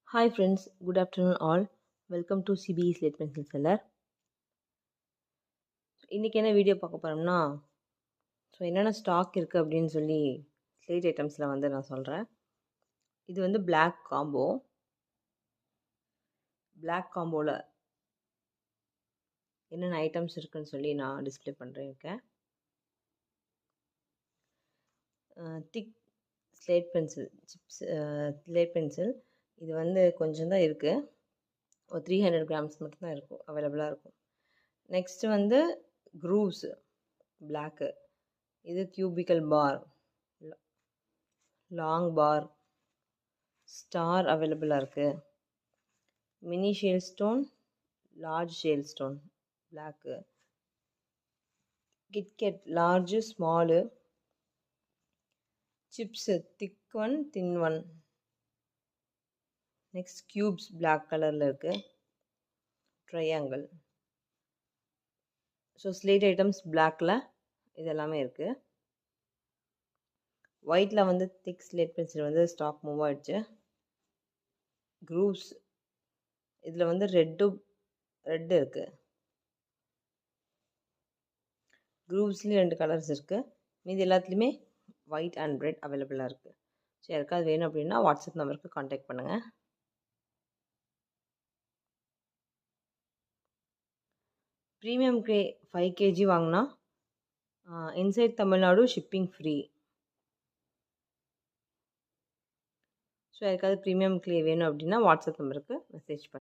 Hi friends, good afternoon all. Welcome to CBE Slate Pencil Seller. இன்றைக்கி என்ன video பார்க்க போகிறோம்னா என்னென்ன ஸ்டாக் இருக்குது அப்படின்னு சொல்லி ஸ்லேட் ஐட்டம்ஸில் நான் சொல்கிறேன். இது பிளாக் காம்போவில் என்னென்ன ஐட்டம்ஸ் இருக்குன்னு சொல்லி நான் டிஸ்பிளே பண்ணுறேன். Thick slate pencil chips slate pencil இது கொஞ்சம் தான் இருக்குது. ஒரு 300 கிராம்ஸ் மட்டும்தான் இருக்கும், அவைலபிளாக இருக்கும். நெக்ஸ்ட்டு grooves பிளாக்கு, இது cubical bar, long bar, star அவைலபிளாக இருக்குது. Mini shale stone, large shale stone block, KitKat large small, chips thick one thin one, next cubes black கலரில் இருக்குது, ட்ரையாங்கிள். ஸோ ஸ்லேட் ஐட்டம்ஸ் பிளாக்கில் இது எல்லாமே இருக்குது. ஒயிட்டில் திக் ஸ்லேட் பென்சில் ஸ்டாக் மூவ் ஆகிடுச்சு. க்ரூவ்ஸ் இதில் ரெட்டு இருக்குது. க்ரூவ்ஸ்லேயும் 2 கலர்ஸ் இருக்குது. மீதி எல்லாத்துலேயுமே ஒயிட் அண்ட் ரெட் அவைலபிளாக இருக்குது. ஸோ யாருக்காவது வேணும் அப்படின்னா வாட்ஸ்அப் நம்பருக்கு காண்டாக்ட் பண்ணுங்கள். ப்ரீமியம் க்ரே 5 kg வாங்கினா inside Tamil Nadu shipping free. So யாருக்காவது ப்ரீமியம் க்ளே வேணும் அப்படின்னா வாட்ஸ்அப் நம்பருக்கு மெசேஜ் பண்ணுங்கள்.